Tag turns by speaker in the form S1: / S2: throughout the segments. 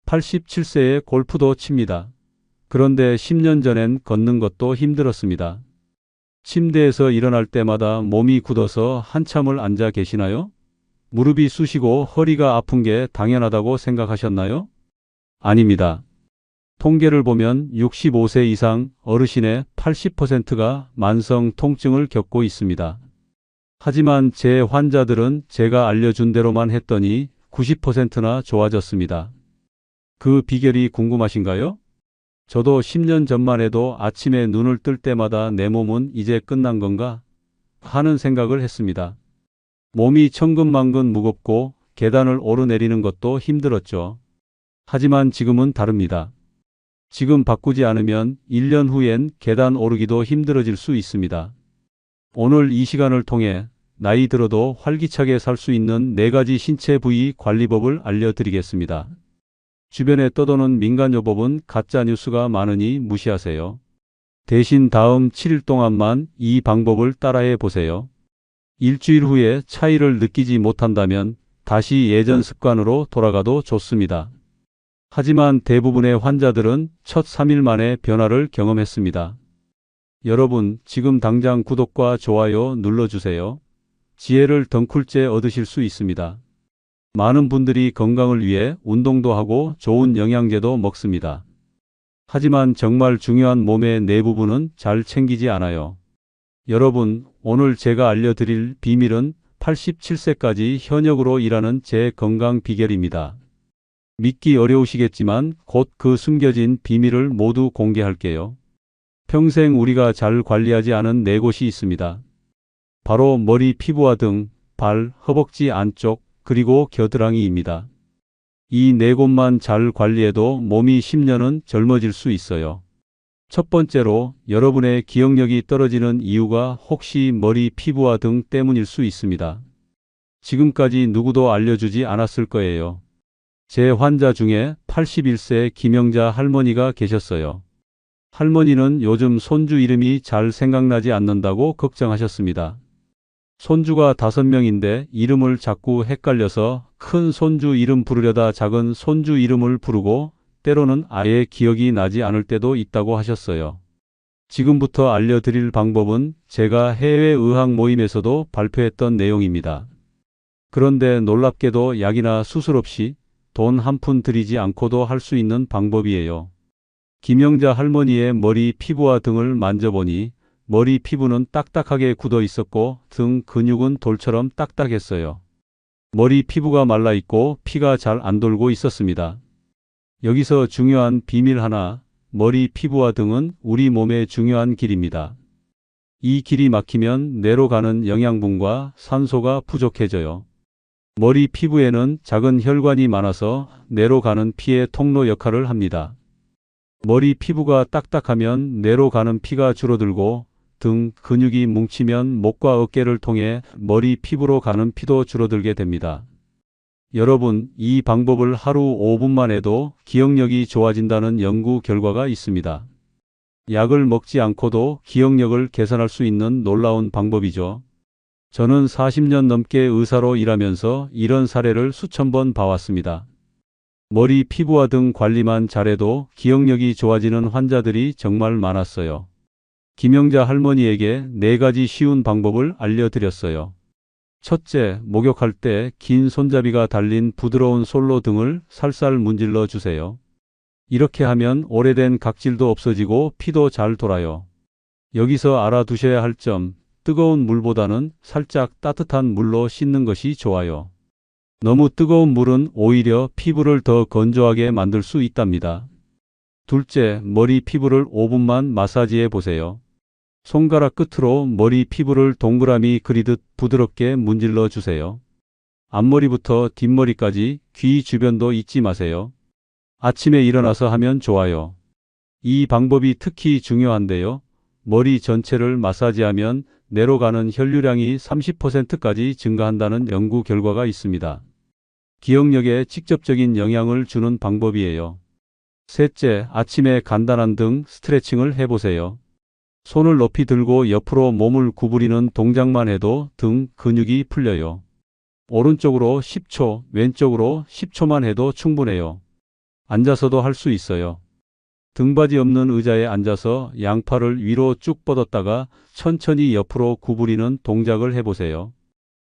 S1: 87세에 골프도 칩니다. 그런데 10년 전엔 걷는 것도 힘들었습니다. 침대에서 일어날 때마다 몸이 굳어서 한참을 앉아 계시나요? 무릎이 쑤시고 허리가 아픈 게 당연하다고 생각하셨나요? 아닙니다. 통계를 보면 65세 이상 어르신의 80%가 만성 통증을 겪고 있습니다. 하지만 제 환자들은 제가 알려준 대로만 했더니 90%나 좋아졌습니다. 그 비결이 궁금하신가요? 저도 10년 전만 해도 아침에 눈을 뜰 때마다 내 몸은 이제 끝난 건가 하는 생각을 했습니다. 몸이 천근만근 무겁고 계단을 오르내리는 것도 힘들었죠. 하지만 지금은 다릅니다. 지금 바꾸지 않으면 1년 후엔 계단 오르기도 힘들어질 수 있습니다. 오늘 이 시간을 통해 나이 들어도 활기차게 살 수 있는 4가지 신체 부위 관리법을 알려드리겠습니다. 주변에 떠도는 민간요법은 가짜 뉴스가 많으니 무시하세요. 대신 다음 7일 동안만 이 방법을 따라해 보세요. 일주일 후에 차이를 느끼지 못한다면 다시 예전 습관으로 돌아가도 좋습니다. 하지만 대부분의 환자들은 첫 3일 만에 변화를 경험했습니다. 여러분, 지금 당장 구독과 좋아요 눌러주세요. 지혜를 덩쿨째 얻으실 수 있습니다. 많은 분들이 건강을 위해 운동도 하고 좋은 영양제도 먹습니다. 하지만 정말 중요한 몸의 내 부분은 잘 챙기지 않아요. 여러분, 오늘 제가 알려드릴 비밀은 87세까지 현역으로 일하는 제 건강 비결입니다. 믿기 어려우시겠지만 곧 그 숨겨진 비밀을 모두 공개할게요. 평생 우리가 잘 관리하지 않은 4곳이 있습니다. 바로 머리, 피부와 등, 발, 허벅지 안쪽, 그리고 겨드랑이입니다. 이 4곳만 잘 관리해도 몸이 10년은 젊어질 수 있어요. 첫 번째로, 여러분의 기억력이 떨어지는 이유가 혹시 머리, 피부와 등 때문일 수 있습니다. 지금까지 누구도 알려주지 않았을 거예요. 제 환자 중에 81세 김영자 할머니가 계셨어요. 할머니는 요즘 손주 이름이 잘 생각나지 않는다고 걱정하셨습니다. 손주가 5명인데 이름을 자꾸 헷갈려서 큰 손주 이름 부르려다 작은 손주 이름을 부르고 때로는 아예 기억이 나지 않을 때도 있다고 하셨어요. 지금부터 알려드릴 방법은 제가 해외 의학 모임에서도 발표했던 내용입니다. 그런데 놀랍게도 약이나 수술 없이 돈 한 푼 들이지 않고도 할 수 있는 방법이에요. 김영자 할머니의 머리, 피부와 등을 만져보니 머리 피부는 딱딱하게 굳어 있었고 등 근육은 돌처럼 딱딱했어요. 머리 피부가 말라 있고 피가 잘 안 돌고 있었습니다. 여기서 중요한 비밀 하나, 머리 피부와 등은 우리 몸의 중요한 길입니다. 이 길이 막히면 뇌로 가는 영양분과 산소가 부족해져요. 머리 피부에는 작은 혈관이 많아서 뇌로 가는 피의 통로 역할을 합니다. 머리 피부가 딱딱하면 뇌로 가는 피가 줄어들고 등 근육이 뭉치면 목과 어깨를 통해 머리 피부로 가는 피도 줄어들게 됩니다. 여러분, 이 방법을 하루 5분만 해도 기억력이 좋아진다는 연구 결과가 있습니다. 약을 먹지 않고도 기억력을 개선할 수 있는 놀라운 방법이죠. 저는 40년 넘게 의사로 일하면서 이런 사례를 수천 번 봐왔습니다. 머리, 피부와 등 관리만 잘해도 기억력이 좋아지는 환자들이 정말 많았어요. 김영자 할머니에게 4가지 쉬운 방법을 알려드렸어요. 첫째, 목욕할 때 긴 손잡이가 달린 부드러운 솔로 등을 살살 문질러 주세요. 이렇게 하면 오래된 각질도 없어지고 피도 잘 돌아요. 여기서 알아두셔야 할 점, 뜨거운 물보다는 살짝 따뜻한 물로 씻는 것이 좋아요. 너무 뜨거운 물은 오히려 피부를 더 건조하게 만들 수 있답니다. 둘째, 머리 피부를 5분만 마사지해 보세요. 손가락 끝으로 머리 피부를 동그라미 그리듯 부드럽게 문질러 주세요. 앞머리부터 뒷머리까지, 귀 주변도 잊지 마세요. 아침에 일어나서 하면 좋아요. 이 방법이 특히 중요한데요. 머리 전체를 마사지하면 뇌로 가는 혈류량이 30%까지 증가한다는 연구 결과가 있습니다. 기억력에 직접적인 영향을 주는 방법이에요. 셋째, 아침에 간단한 등 스트레칭을 해보세요. 손을 높이 들고 옆으로 몸을 구부리는 동작만 해도 등 근육이 풀려요. 오른쪽으로 10초, 왼쪽으로 10초만 해도 충분해요. 앉아서도 할 수 있어요. 등받이 없는 의자에 앉아서 양팔을 위로 쭉 뻗었다가 천천히 옆으로 구부리는 동작을 해보세요.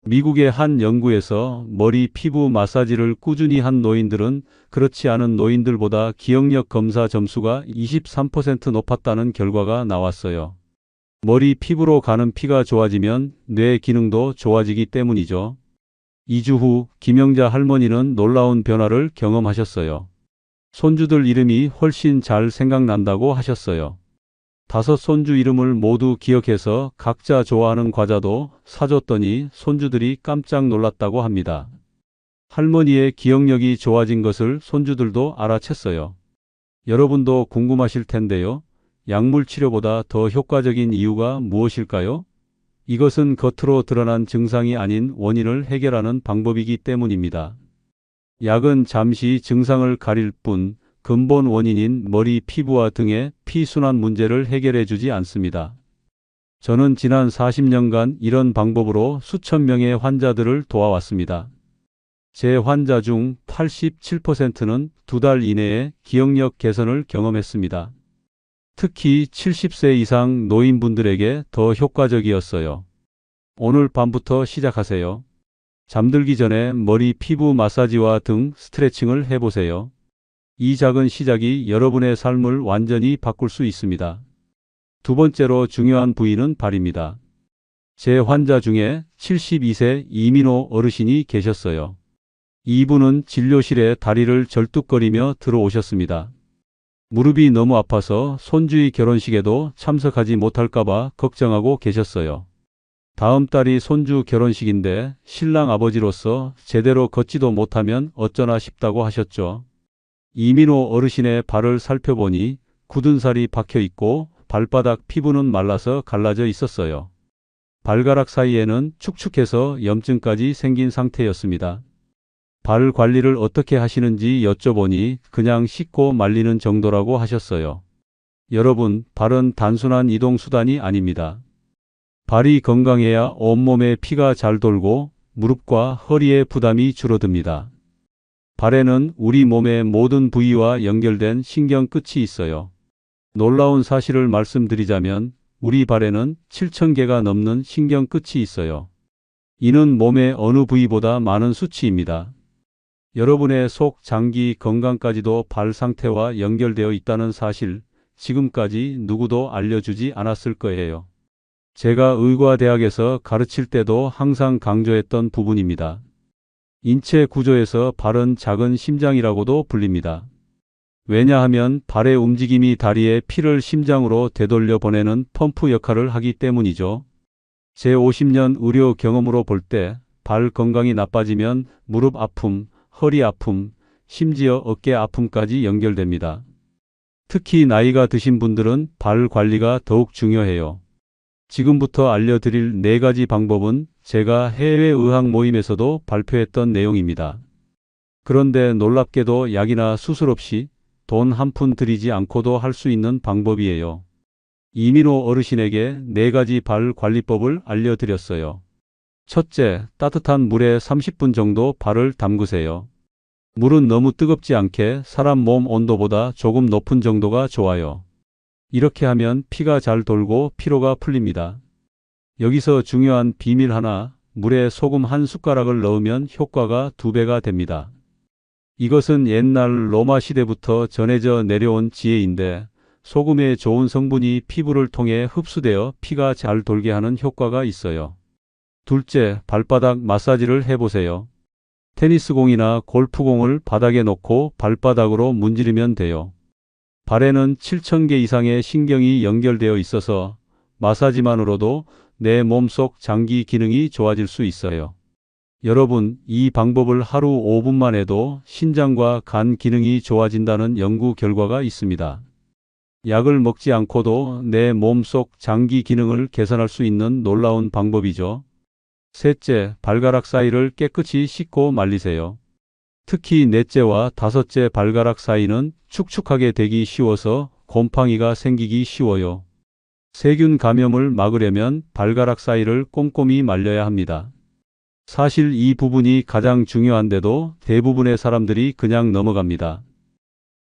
S1: 미국의 한 연구에서 머리 피부 마사지를 꾸준히 한 노인들은 그렇지 않은 노인들보다 기억력 검사 점수가 23% 높았다는 결과가 나왔어요. 머리 피부로 가는 피가 좋아지면 뇌 기능도 좋아지기 때문이죠. 2주 후 김영자 할머니는 놀라운 변화를 경험하셨어요. 손주들 이름이 훨씬 잘 생각난다고 하셨어요. 5 손주 이름을 모두 기억해서 각자 좋아하는 과자도 사줬더니 손주들이 깜짝 놀랐다고 합니다. 할머니의 기억력이 좋아진 것을 손주들도 알아챘어요. 여러분도 궁금하실 텐데요. 약물 치료보다 더 효과적인 이유가 무엇일까요? 이것은 겉으로 드러난 증상이 아닌 원인을 해결하는 방법이기 때문입니다. 약은 잠시 증상을 가릴 뿐 근본 원인인 머리, 피부와 등의 피순환 문제를 해결해 주지 않습니다. 저는 지난 40년간 이런 방법으로 수천 명의 환자들을 도와왔습니다. 제 환자 중 87%는 2달 이내에 기억력 개선을 경험했습니다. 특히 70세 이상 노인분들에게 더 효과적이었어요. 오늘 밤부터 시작하세요. 잠들기 전에 머리, 피부 마사지와 등 스트레칭을 해보세요. 이 작은 시작이 여러분의 삶을 완전히 바꿀 수 있습니다. 두 번째로 중요한 부위는 발입니다. 제 환자 중에 72세 이민호 어르신이 계셨어요. 이분은 진료실에 다리를 절뚝거리며 들어오셨습니다. 무릎이 너무 아파서 손주의 결혼식에도 참석하지 못할까봐 걱정하고 계셨어요. 다음 달이 손주 결혼식인데 신랑 아버지로서 제대로 걷지도 못하면 어쩌나 싶다고 하셨죠. 이민호 어르신의 발을 살펴보니 굳은 살이 박혀 있고 발바닥 피부는 말라서 갈라져 있었어요. 발가락 사이에는 축축해서 염증까지 생긴 상태였습니다. 발 관리를 어떻게 하시는지 여쭤보니 그냥 씻고 말리는 정도라고 하셨어요. 여러분, 발은 단순한 이동수단이 아닙니다. 발이 건강해야 온몸에 피가 잘 돌고 무릎과 허리의 부담이 줄어듭니다. 발에는 우리 몸의 모든 부위와 연결된 신경 끝이 있어요. 놀라운 사실을 말씀드리자면 우리 발에는 7,000개가 넘는 신경 끝이 있어요. 이는 몸의 어느 부위보다 많은 수치입니다. 여러분의 속, 장기 건강까지도 발 상태와 연결되어 있다는 사실, 지금까지 누구도 알려주지 않았을 거예요. 제가 의과대학에서 가르칠 때도 항상 강조했던 부분입니다. 인체 구조에서 발은 작은 심장이라고도 불립니다. 왜냐하면 발의 움직임이 다리의 피를 심장으로 되돌려 보내는 펌프 역할을 하기 때문이죠. 제 50년 의료 경험으로 볼 때 발 건강이 나빠지면 무릎 아픔, 허리 아픔, 심지어 어깨 아픔까지 연결됩니다. 특히 나이가 드신 분들은 발 관리가 더욱 중요해요. 지금부터 알려드릴 4가지 방법은 제가 해외 의학 모임에서도 발표했던 내용입니다. 그런데 놀랍게도 약이나 수술 없이 돈 한 푼 들이지 않고도 할 수 있는 방법이에요. 이민호 어르신에게 4가지 발 관리법을 알려드렸어요. 첫째, 따뜻한 물에 30분 정도 발을 담그세요. 물은 너무 뜨겁지 않게 사람 몸 온도보다 조금 높은 정도가 좋아요. 이렇게 하면 피가 잘 돌고 피로가 풀립니다. 여기서 중요한 비밀 하나, 물에 소금 한 숟가락을 넣으면 효과가 2배가 됩니다. 이것은 옛날 로마 시대부터 전해져 내려온 지혜인데 소금의 좋은 성분이 피부를 통해 흡수되어 피가 잘 돌게 하는 효과가 있어요. 둘째, 발바닥 마사지를 해보세요. 테니스공이나 골프공을 바닥에 놓고 발바닥으로 문지르면 돼요. 발에는 7,000개 이상의 신경이 연결되어 있어서 마사지만으로도 내 몸속 장기 기능이 좋아질 수 있어요. 여러분, 이 방법을 하루 5분만 해도 신장과 간 기능이 좋아진다는 연구 결과가 있습니다. 약을 먹지 않고도 내 몸속 장기 기능을 개선할 수 있는 놀라운 방법이죠. 셋째, 발가락 사이를 깨끗이 씻고 말리세요. 특히 넷째와 5째 발가락 사이는 축축하게 되기 쉬워서 곰팡이가 생기기 쉬워요. 세균 감염을 막으려면 발가락 사이를 꼼꼼히 말려야 합니다. 사실 이 부분이 가장 중요한데도 대부분의 사람들이 그냥 넘어갑니다.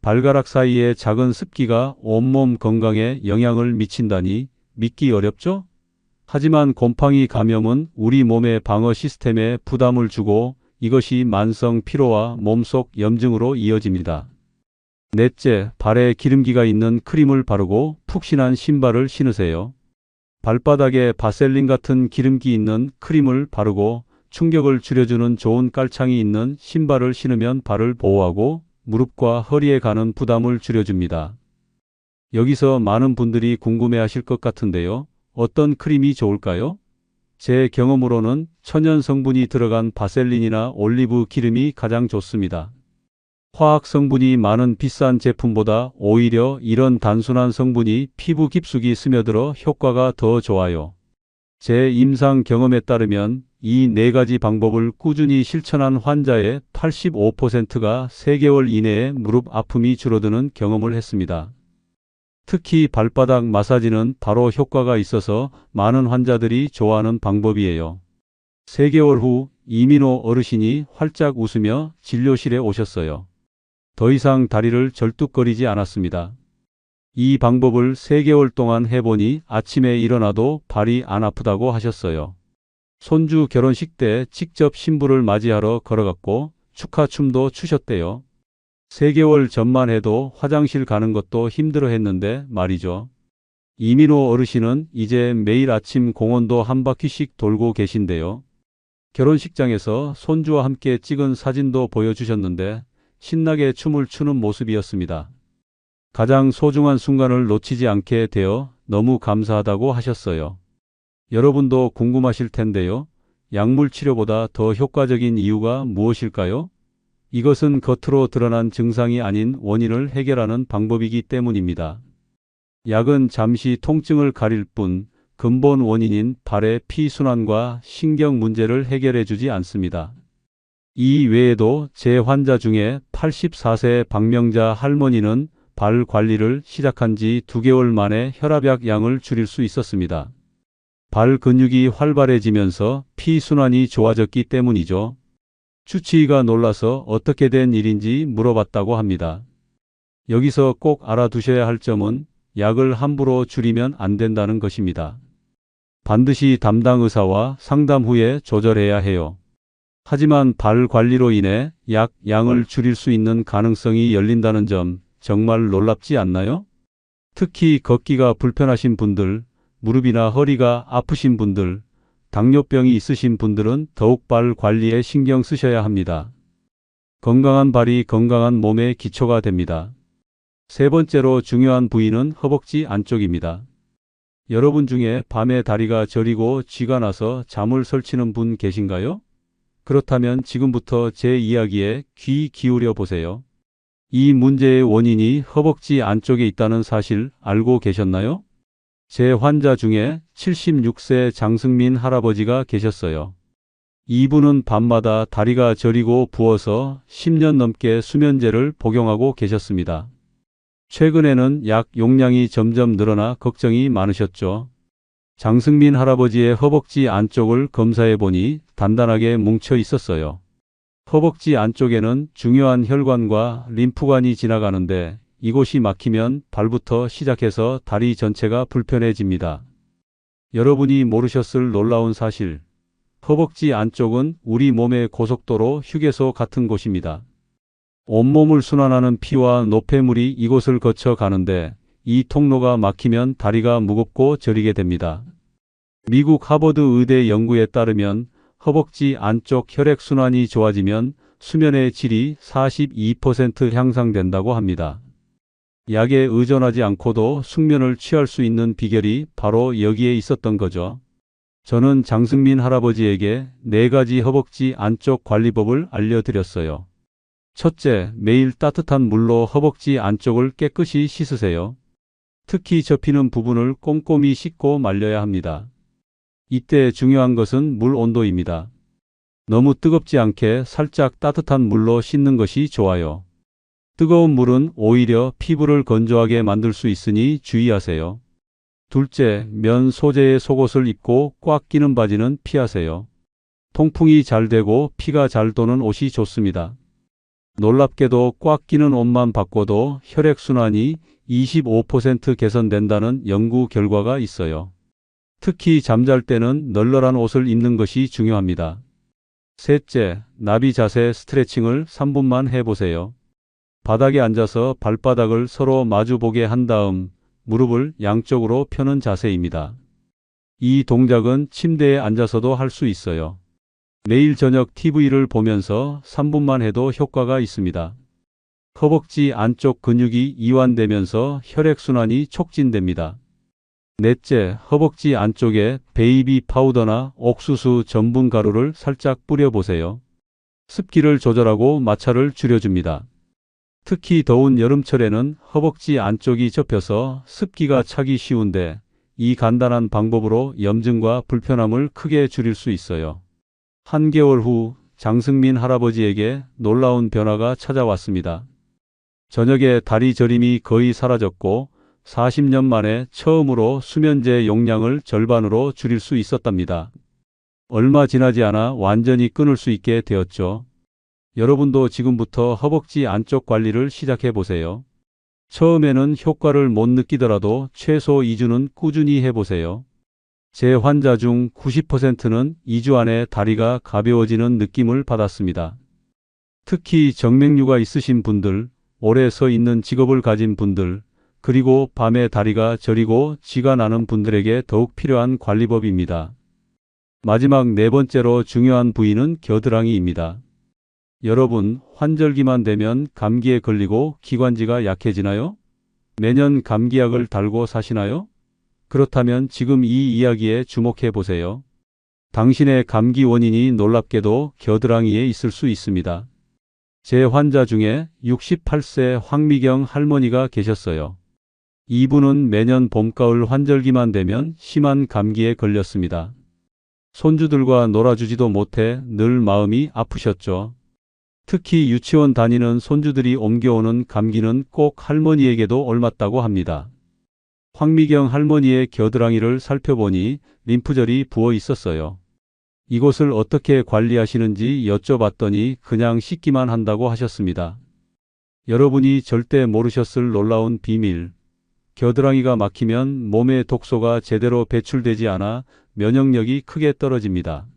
S1: 발가락 사이의 작은 습기가 온몸 건강에 영향을 미친다니 믿기 어렵죠? 하지만 곰팡이 감염은 우리 몸의 방어 시스템에 부담을 주고 이것이 만성 피로와 몸속 염증으로 이어집니다. 넷째, 발에 기름기가 있는 크림을 바르고 푹신한 신발을 신으세요. 발바닥에 바셀린 같은 기름기 있는 크림을 바르고 충격을 줄여주는 좋은 깔창이 있는 신발을 신으면 발을 보호하고 무릎과 허리에 가는 부담을 줄여줍니다. 여기서 많은 분들이 궁금해하실 것 같은데요. 어떤 크림이 좋을까요? 제 경험으로는 천연 성분이 들어간 바셀린이나 올리브 기름이 가장 좋습니다. 화학 성분이 많은 비싼 제품보다 오히려 이런 단순한 성분이 피부 깊숙이 스며들어 효과가 더 좋아요. 제 임상 경험에 따르면 이 네 가지 방법을 꾸준히 실천한 환자의 85%가 3개월 이내에 무릎 아픔이 줄어드는 경험을 했습니다. 특히 발바닥 마사지는 바로 효과가 있어서 많은 환자들이 좋아하는 방법이에요. 3개월 후 이민호 어르신이 활짝 웃으며 진료실에 오셨어요. 더 이상 다리를 절뚝거리지 않았습니다. 이 방법을 3개월 동안 해보니 아침에 일어나도 발이 안 아프다고 하셨어요. 손주 결혼식 때 직접 신부를 맞이하러 걸어갔고 축하춤도 추셨대요. 3개월 전만 해도 화장실 가는 것도 힘들어 했는데 말이죠. 이민호 어르신은 이제 매일 아침 공원도 한 바퀴씩 돌고 계신데요. 결혼식장에서 손주와 함께 찍은 사진도 보여주셨는데 신나게 춤을 추는 모습이었습니다. 가장 소중한 순간을 놓치지 않게 되어 너무 감사하다고 하셨어요. 여러분도 궁금하실 텐데요. 약물 치료보다 더 효과적인 이유가 무엇일까요? 이것은 겉으로 드러난 증상이 아닌 원인을 해결하는 방법이기 때문입니다. 약은 잠시 통증을 가릴 뿐 근본 원인인 발의 피순환과 신경 문제를 해결해 주지 않습니다. 이 외에도 제 환자 중에 84세 박명자 할머니는 발 관리를 시작한 지 2개월 만에 혈압약 양을 줄일 수 있었습니다. 발 근육이 활발해지면서 피순환이 좋아졌기 때문이죠. 주치의가 놀라서 어떻게 된 일인지 물어봤다고 합니다. 여기서 꼭 알아두셔야 할 점은 약을 함부로 줄이면 안 된다는 것입니다. 반드시 담당 의사와 상담 후에 조절해야 해요. 하지만 발 관리로 인해 약 양을 줄일 수 있는 가능성이 열린다는 점 정말 놀랍지 않나요? 특히 걷기가 불편하신 분들, 무릎이나 허리가 아프신 분들, 당뇨병이 있으신 분들은 더욱 발 관리에 신경 쓰셔야 합니다. 건강한 발이 건강한 몸의 기초가 됩니다. 세 번째로 중요한 부위는 허벅지 안쪽입니다. 여러분 중에 밤에 다리가 저리고 쥐가 나서 잠을 설치는 분 계신가요? 그렇다면 지금부터 제 이야기에 귀 기울여 보세요. 이 문제의 원인이 허벅지 안쪽에 있다는 사실 알고 계셨나요? 제 환자 중에 76세 장승민 할아버지가 계셨어요. 이분은 밤마다 다리가 저리고 부어서 10년 넘게 수면제를 복용하고 계셨습니다. 최근에는 약 용량이 점점 늘어나 걱정이 많으셨죠. 장승민 할아버지의 허벅지 안쪽을 검사해 보니 단단하게 뭉쳐 있었어요. 허벅지 안쪽에는 중요한 혈관과 림프관이 지나가는데 이곳이 막히면 발부터 시작해서 다리 전체가 불편해집니다. 여러분이 모르셨을 놀라운 사실. 허벅지 안쪽은 우리 몸의 고속도로 휴게소 같은 곳입니다. 온몸을 순환하는 피와 노폐물이 이곳을 거쳐 가는데 이 통로가 막히면 다리가 무겁고 저리게 됩니다. 미국 하버드 의대 연구에 따르면 허벅지 안쪽 혈액순환이 좋아지면 수면의 질이 42% 향상된다고 합니다. 약에 의존하지 않고도 숙면을 취할 수 있는 비결이 바로 여기에 있었던 거죠. 저는 장승민 할아버지에게 4가지 허벅지 안쪽 관리법을 알려드렸어요. 첫째, 매일 따뜻한 물로 허벅지 안쪽을 깨끗이 씻으세요. 특히 접히는 부분을 꼼꼼히 씻고 말려야 합니다. 이때 중요한 것은 물 온도입니다. 너무 뜨겁지 않게 살짝 따뜻한 물로 씻는 것이 좋아요. 뜨거운 물은 오히려 피부를 건조하게 만들 수 있으니 주의하세요. 둘째, 면 소재의 속옷을 입고 꽉 끼는 바지는 피하세요. 통풍이 잘 되고 피가 잘 도는 옷이 좋습니다. 놀랍게도 꽉 끼는 옷만 바꿔도 혈액순환이 25% 개선된다는 연구 결과가 있어요. 특히 잠잘 때는 널널한 옷을 입는 것이 중요합니다. 셋째, 나비 자세 스트레칭을 3분만 해보세요. 바닥에 앉아서 발바닥을 서로 마주보게 한 다음 무릎을 양쪽으로 펴는 자세입니다. 이 동작은 침대에 앉아서도 할 수 있어요. 매일 저녁 TV를 보면서 3분만 해도 효과가 있습니다. 허벅지 안쪽 근육이 이완되면서 혈액순환이 촉진됩니다. 넷째, 허벅지 안쪽에 베이비 파우더나 옥수수 전분 가루를 살짝 뿌려보세요. 습기를 조절하고 마찰을 줄여줍니다. 특히 더운 여름철에는 허벅지 안쪽이 접혀서 습기가 차기 쉬운데 이 간단한 방법으로 염증과 불편함을 크게 줄일 수 있어요. 한개월 후 장승민 할아버지에게 놀라운 변화가 찾아왔습니다. 저녁에 다리 저림이 거의 사라졌고 40년 만에 처음으로 수면제 용량을 절반으로 줄일 수 있었답니다. 얼마 지나지 않아 완전히 끊을 수 있게 되었죠. 여러분도 지금부터 허벅지 안쪽 관리를 시작해 보세요. 처음에는 효과를 못 느끼더라도 최소 2주는 꾸준히 해보세요. 제 환자 중 90%는 2주 안에 다리가 가벼워지는 느낌을 받았습니다. 특히 정맥류가 있으신 분들, 오래 서 있는 직업을 가진 분들, 그리고 밤에 다리가 저리고 쥐가 나는 분들에게 더욱 필요한 관리법입니다. 마지막 네 번째로 중요한 부위는 겨드랑이입니다. 여러분, 환절기만 되면 감기에 걸리고 기관지가 약해지나요? 매년 감기약을 달고 사시나요? 그렇다면 지금 이 이야기에 주목해 보세요. 당신의 감기 원인이 놀랍게도 겨드랑이에 있을 수 있습니다. 제 환자 중에 68세 황미경 할머니가 계셨어요. 이분은 매년 봄가을 환절기만 되면 심한 감기에 걸렸습니다. 손주들과 놀아주지도 못해 늘 마음이 아프셨죠. 특히 유치원 다니는 손주들이 옮겨오는 감기는 꼭 할머니에게도 옮았다고 합니다. 황미경 할머니의 겨드랑이를 살펴보니 림프절이 부어 있었어요. 이곳을 어떻게 관리하시는지 여쭤봤더니 그냥 씻기만 한다고 하셨습니다. 여러분이 절대 모르셨을 놀라운 비밀. 겨드랑이가 막히면 몸의 독소가 제대로 배출되지 않아 면역력이 크게 떨어집니다.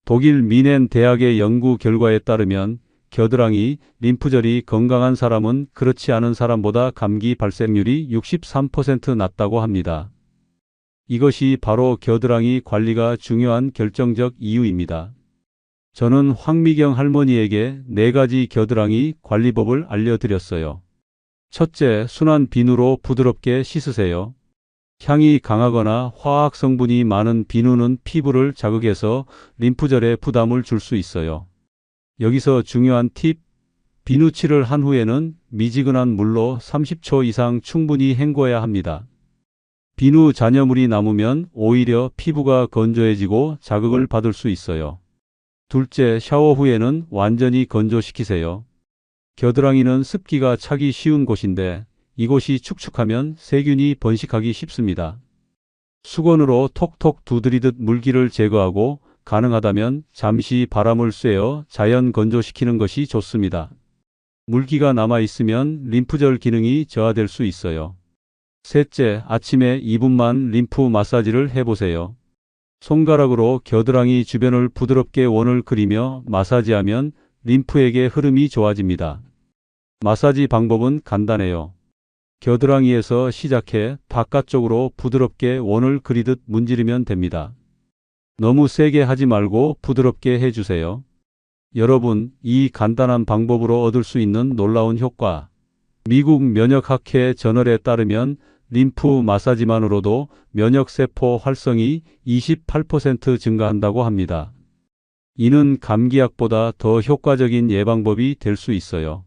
S1: 독일 미넨 대학의 연구 결과에 따르면 겨드랑이, 림프절이 건강한 사람은 그렇지 않은 사람보다 감기 발생률이 63% 낮다고 합니다. 이것이 바로 겨드랑이 관리가 중요한 결정적 이유입니다. 저는 황미경 할머니에게 4가지 겨드랑이 관리법을 알려드렸어요. 첫째, 순한 비누로 부드럽게 씻으세요. 향이 강하거나 화학 성분이 많은 비누는 피부를 자극해서 림프절에 부담을 줄 수 있어요. 여기서 중요한 팁, 비누칠을 한 후에는 미지근한 물로 30초 이상 충분히 헹궈야 합니다. 비누 잔여물이 남으면 오히려 피부가 건조해지고 자극을 받을 수 있어요. 둘째, 샤워 후에는 완전히 건조시키세요. 겨드랑이는 습기가 차기 쉬운 곳인데 이곳이 축축하면 세균이 번식하기 쉽습니다. 수건으로 톡톡 두드리듯 물기를 제거하고 가능하다면 잠시 바람을 쐬어 자연 건조시키는 것이 좋습니다. 물기가 남아있으면 림프절 기능이 저하될 수 있어요. 셋째, 아침에 2분만 림프 마사지를 해보세요. 손가락으로 겨드랑이 주변을 부드럽게 원을 그리며 마사지하면 림프액의 흐름이 좋아집니다. 마사지 방법은 간단해요. 겨드랑이에서 시작해 바깥쪽으로 부드럽게 원을 그리듯 문지르면 됩니다. 너무 세게 하지 말고 부드럽게 해주세요. 여러분, 이 간단한 방법으로 얻을 수 있는 놀라운 효과. 미국 면역학회 저널에 따르면 림프 마사지만으로도 면역세포 활성이 28% 증가한다고 합니다. 이는 감기약보다 더 효과적인 예방법이 될 수 있어요.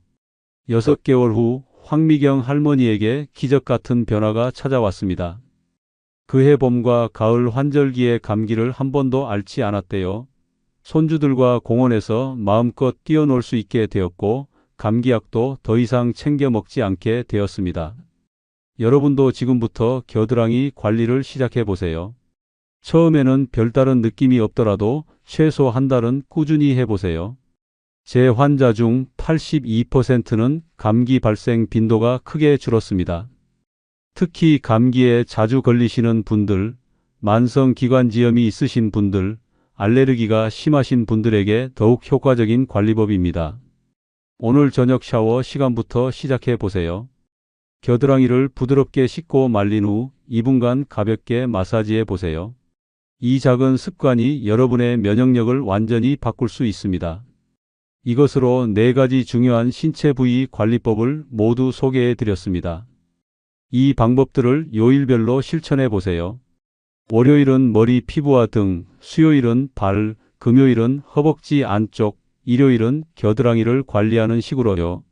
S1: 6개월 후 황미경 할머니에게 기적 같은 변화가 찾아왔습니다. 그해 봄과 가을 환절기의 감기를 한 번도 앓지 않았대요. 손주들과 공원에서 마음껏 뛰어놀 수 있게 되었고 감기약도 더 이상 챙겨 먹지 않게 되었습니다. 여러분도 지금부터 겨드랑이 관리를 시작해 보세요. 처음에는 별다른 느낌이 없더라도 최소 한 달은 꾸준히 해보세요. 제 환자 중 82%는 감기 발생 빈도가 크게 줄었습니다. 특히 감기에 자주 걸리시는 분들, 만성기관지염이 있으신 분들, 알레르기가 심하신 분들에게 더욱 효과적인 관리법입니다. 오늘 저녁 샤워 시간부터 시작해 보세요. 겨드랑이를 부드럽게 씻고 말린 후 2분간 가볍게 마사지해 보세요. 이 작은 습관이 여러분의 면역력을 완전히 바꿀 수 있습니다. 이것으로 4가지 중요한 신체 부위 관리법을 모두 소개해 드렸습니다. 이 방법들을 요일별로 실천해 보세요. 월요일은 머리, 피부와 등, 수요일은 발, 금요일은 허벅지 안쪽, 일요일은 겨드랑이를 관리하는 식으로요.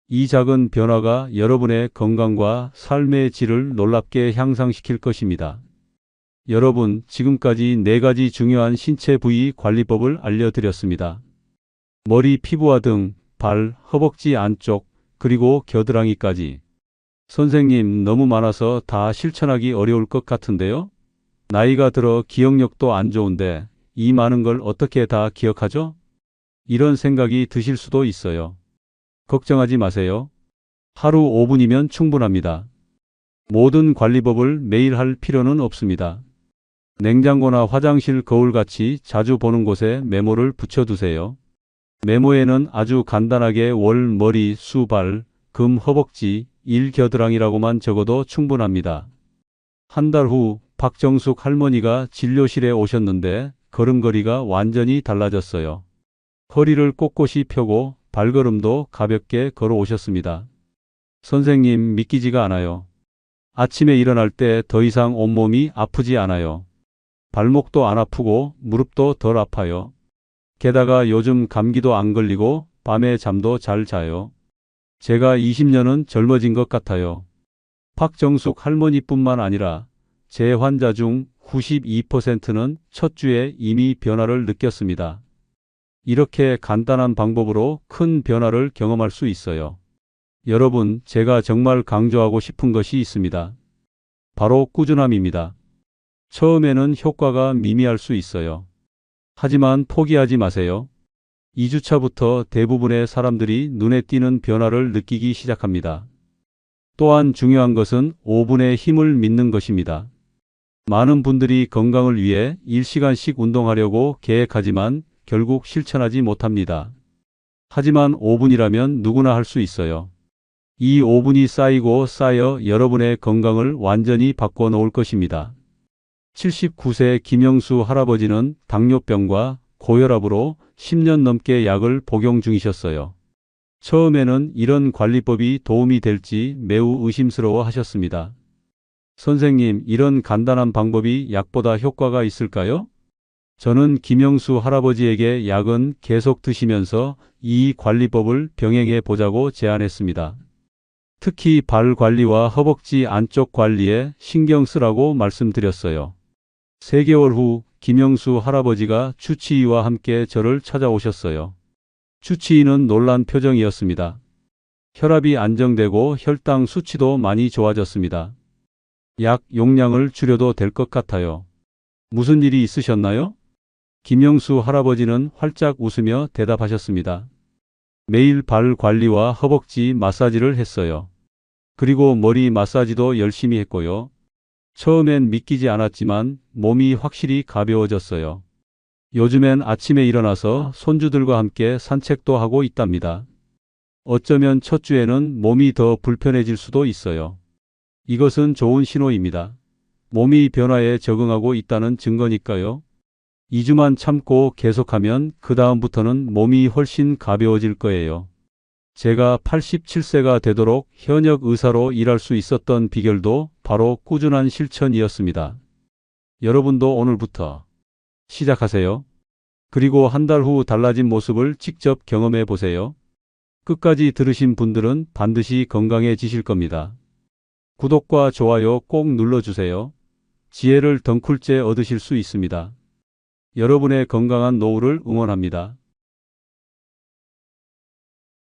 S1: 이 작은 변화가 여러분의 건강과 삶의 질을 놀랍게 향상시킬 것입니다. 여러분, 지금까지 4가지 중요한 신체 부위 관리법을 알려드렸습니다. 머리, 피부와 등, 발, 허벅지 안쪽, 그리고 겨드랑이까지. 선생님, 너무 많아서 다 실천하기 어려울 것 같은데요? 나이가 들어 기억력도 안 좋은데 이 많은 걸 어떻게 다 기억하죠? 이런 생각이 드실 수도 있어요. 걱정하지 마세요. 하루 5분이면 충분합니다. 모든 관리법을 매일 할 필요는 없습니다. 냉장고나 화장실 거울같이 자주 보는 곳에 메모를 붙여두세요. 메모에는 아주 간단하게 월, 머리, 수, 발, 금, 허벅지, 일, 겨드랑이라고만 적어도 충분합니다. 한 달 후 박정숙 할머니가 진료실에 오셨는데 걸음걸이가 완전히 달라졌어요. 허리를 꼿꼿이 펴고 발걸음도 가볍게 걸어오셨습니다. 선생님, 믿기지가 않아요. 아침에 일어날 때 더 이상 온몸이 아프지 않아요. 발목도 안 아프고 무릎도 덜 아파요. 게다가 요즘 감기도 안 걸리고 밤에 잠도 잘 자요. 제가 20년은 젊어진 것 같아요. 박정숙 할머니뿐만 아니라 제 환자 중 92%는 첫 주에 이미 변화를 느꼈습니다. 이렇게 간단한 방법으로 큰 변화를 경험할 수 있어요. 여러분, 제가 정말 강조하고 싶은 것이 있습니다. 바로 꾸준함입니다. 처음에는 효과가 미미할 수 있어요. 하지만 포기하지 마세요. 2주차부터 대부분의 사람들이 눈에 띄는 변화를 느끼기 시작합니다. 또한 중요한 것은 5분의 힘을 믿는 것입니다. 많은 분들이 건강을 위해 1시간씩 운동하려고 계획하지만 결국 실천하지 못합니다. 하지만 5분이라면 누구나 할 수 있어요. 이 5분이 쌓이고 쌓여 여러분의 건강을 완전히 바꿔 놓을 것입니다. 79세 김영수 할아버지는 당뇨병과 고혈압으로 10년 넘게 약을 복용 중이셨어요. 처음에는 이런 관리법이 도움이 될지 매우 의심스러워 하셨습니다. 선생님, 이런 간단한 방법이 약보다 효과가 있을까요? 저는 김영수 할아버지에게 약은 계속 드시면서 이 관리법을 병행해 보자고 제안했습니다. 특히 발 관리와 허벅지 안쪽 관리에 신경 쓰라고 말씀드렸어요. 3개월 후 김영수 할아버지가 주치의와 함께 저를 찾아오셨어요. 주치의는 놀란 표정이었습니다. 혈압이 안정되고 혈당 수치도 많이 좋아졌습니다. 약 용량을 줄여도 될 것 같아요. 무슨 일이 있으셨나요? 김영수 할아버지는 활짝 웃으며 대답하셨습니다. 매일 발 관리와 허벅지 마사지를 했어요. 그리고 머리 마사지도 열심히 했고요. 처음엔 믿기지 않았지만 몸이 확실히 가벼워졌어요. 요즘엔 아침에 일어나서 손주들과 함께 산책도 하고 있답니다. 어쩌면 첫 주에는 몸이 더 불편해질 수도 있어요. 이것은 좋은 신호입니다. 몸이 변화에 적응하고 있다는 증거니까요. 2주만 참고 계속하면 그 다음부터는 몸이 훨씬 가벼워질 거예요. 제가 87세가 되도록 현역 의사로 일할 수 있었던 비결도 바로 꾸준한 실천이었습니다. 여러분도 오늘부터 시작하세요. 그리고 한 달 후 달라진 모습을 직접 경험해 보세요. 끝까지 들으신 분들은 반드시 건강해지실 겁니다. 구독과 좋아요 꼭 눌러주세요. 지혜를 덩쿨째 얻으실 수 있습니다. 여러분의 건강한 노후를 응원합니다.